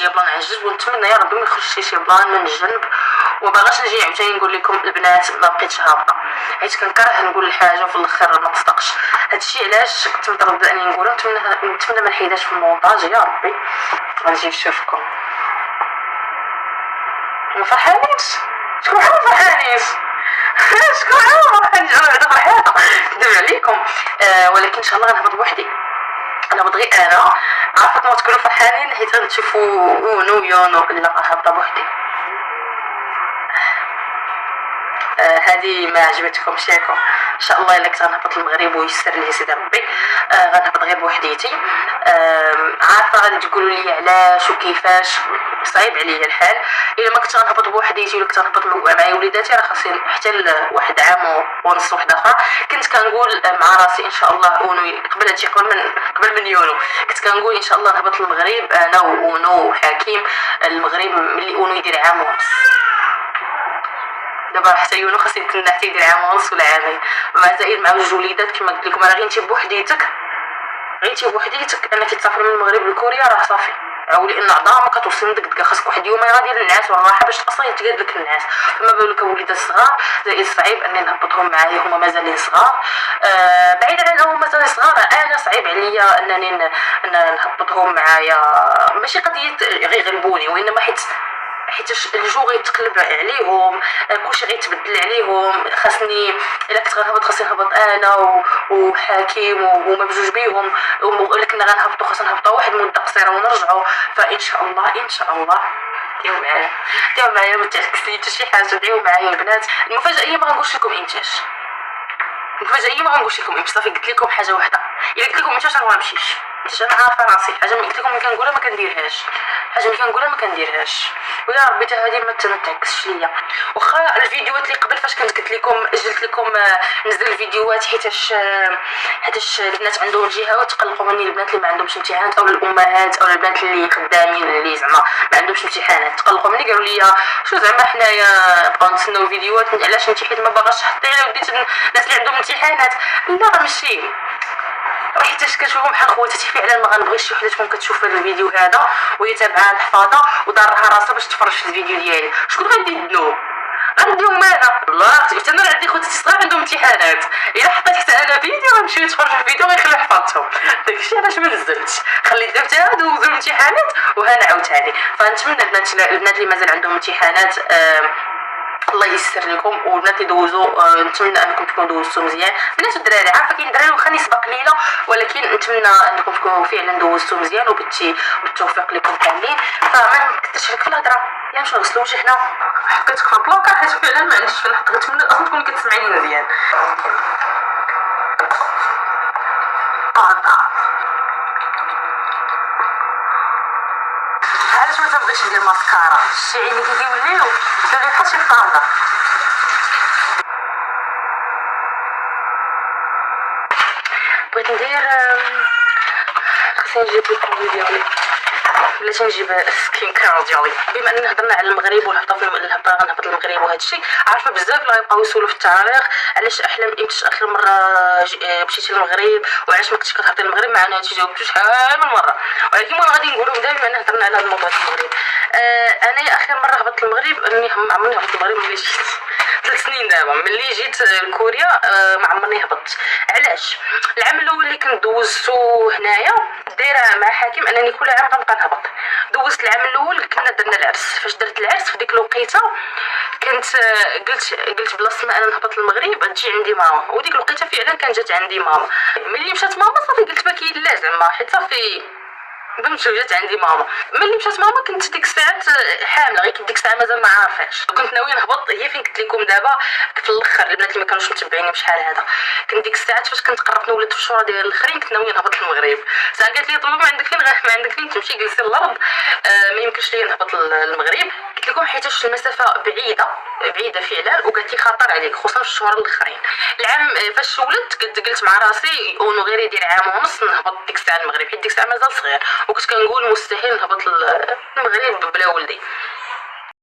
شي بلان عجز، ونتمنى يا ربي ما يخرجش شي بلان من الجنب. ومباغاش نجي عاوتاني نقول لكم البنات ما بقيتش هابطه، حيت كنكره نقول الحاجه وفي الاخر ما تصدقش. هادشي علاش كنت متردده اني نقولها. نتمنى ما نحيدهاش في المونتاج يا ربي. غنجي نشوفكم. ما فرحانيش؟ شكون ما فرحانيش؟ شكون ما فرحانيش؟ انا بعدا فرحانه ندير عليكم. ولكن ان شاء الله غنهبط بوحدي. انا بغي انا عارفه ما تكونوا فرحانين حيت غتشوفوا اونو يونو. لا هابطه بوحدي. هذه ما عجبتكمش ياكم؟ ان شاء الله الا كنت غنهبط المغرب ويسر لي سيدي ربي غنهبط غير بوحديتي. عارفه غادي تقولوا لي علاش وكيفاش، صعيب عليا الحال. الا ما كنت غنهبط بوحديتي ولا كنت غنهبط معايا وليداتي راه خاصني حتى لواحد عام ونص واحد اخر. كنت كنقول مع راسي ان شاء الله اونو قبل هادشي، قبل من يونو كنت كنقول ان شاء الله نهبط المغرب انا واونو وحكيم المغرب ملي اونو يدير عام ونص. دابا حتى يونو خاصني نتنى حتى يدير عام ونص ولا عامين، مع زائد مع جوج وليدات. كما قلت لكم راه غير انت بوحديتك، انك تسافر من المغرب لكوريا راه صافي عاولي ان عظام ما كتوصل دك خاصك واحد يوم غادي للناس والراحه باش اصلا يتقاد لك الناس. فما بالك وليدات صغار، زائد صعيب اني نهبطهم معايا هما مازالين صغار. بعيدا عن انهم مازالين صغار انا صعيب عليا انني نهبطهم معايا. ماشي قضيه غيغلبوني، وانما حيت الجو غيتقلب عليهم، كلشي غيتبدل عليهم. خاصني الا كنت غنهبط خاصني نهبط انا وحكيم وهما بجوج بيهم، ولكن غنهبطوا خاصنا نهبطوا واحد مده قصيره ونرجعوا. فان شاء الله ان شاء الله ديروا معايا ما تعكسني حتى شي حاجه. ديروا معايا البنات. المفاجاه هي ما غنقولش لكم امتاش، صافي قلت لكم حاجه واحده. الا قلت لكم امتاش راه ما نمشيش، حيت انا عارفه راسي. حاجه قلت لكم ملي كنقولها ما كنديرهاش، ويا ربي حتى هذه ما تنعكسش ليا. واخا الفيديوهات اللي قبل فاش كنت قلت لكم قلت لكم نزل الفيديوهات حيتاش البنات عندهم جهه تقلقوا مني. البنات اللي ما عندهمش امتحانات او الامهات او البنات اللي خدامين اللي زعما ما عندهمش امتحانات تقلقوا مني، قالوا لي شو زعما حنايا بقاو نتسناو فيديوهات علاش انت حيت ما باغاش تحطي على وديت الناس اللي عندهم امتحانات. لا راه ماشي حيتاش كنشوفهم بحال خواتاتي. فعلا ما غنبغيش شي وحده تكون كتشوف هذا الفيديو هذا وهي تابعه الحفاظه ودارها راسها باش تفرج في الفيديو ديالي. شكون غادي يدنو؟ غنديهم انا. الله حتى انا عندي خواتاتي صغار عندهم امتحانات، الا حطيت حتى انا فيديو غنمشيو نتفرج في الفيديو غيخليو حفاظتهم. داكشي علاش ما نزلتش، خليت دابا دوزو الامتحانات وهنا عاوتاني. فنتمنى البنات اللي مازال عندهم امتحانات الله ييسر لكم، والبنات اللي دوزوا نتمنى انكم تكونوا دوزتوا مزيان. بنات والدراري عارفه كاين دراري واخا نسبه قليله، ولكن نتمنى انكم تكونوا فعلا دوزتوا مزيان وبالتوفيق لكم كاملين. فما نكثرش عليك في الهضره، يا نمشيو نغسلوا وجهنا. حطيتك في البلاكه حيت فعلا ما عنديش فين نحط. نتمنى اصلا تكوني كتسمعيني مزيان. علاش ما تبغيش ندير ماسكارا؟ شي عيني كيوليو دابا بحال شي فاندا. بغيت ندير خاصني نجيب البرودوي ديالي، بلاتي نجيب سكين كير ديالي. بما اننا هضرنا على المغرب والهبطه غنهبط المغرب وهذا الشيء، عارفه بزاف اللي غيبقاو يسولوا في التاريخ علاش احلام امتى اخر مره مشيتي للمغرب وعلاش ما كنتيش كتهبطي للمغرب. مع انا هادشي جاوبته شحال من مره، ولكن وانا غادي نقولهم دابا بما اننا هضرنا على هذا الموضوع في المغرب. انا اخر مره هبطت المغرب اني عمرني هبطت المغرب ملي جيت 3 سنين دابا ملي جيت لكوريا. ما عمرني هبطت. علاش؟ العام الاول اللي كنت دوزتو هنايا دايره مع حاكم انني كل عام غنبقى نهبط. دوزت العام الاول كنا درنا العرس. فاش درت العرس في ديك الوقيته كنت قلت بلاصه ما انا نهبط للمغرب تجي عندي ماما، وديك الوقيته فعلا كان جات عندي ماما. ملي مشات ماما صافي قلت ما كاين لا زعما حيت صافي فهمتي جات عندي ماما. ملي مشات ماما كنت ديك الساعات حامله، غير ديك الساعه مازال ما عارفاش. كنت ناويه نهبط هي فين قلت لكم دابا في الاخر. البنات اللي ما كانوش متبعيني بشحال هذا كنت ديك الساعات فاش كنت قربت نولد في الشهور ديال الاخرين كنت ناويه نهبط للمغرب. ساعه قالت لي طلبوا ما عندك فين تمشي جلسي الارض. ما يمكنش ليا نهبط للمغرب. قلت لكم حيتاش المسافه بعيده فعلا، وقالت لي خطر عليك خصوصا في الشهور الاخرين. العام فاش ولدت قلت مع راسي انه غير يدير عام ونص نهبط ديك الساعه المغرب، حيت ديك الساعه مازال صغير وكنت كنقول مستحيل نهبط للمغرب بلا ولدي.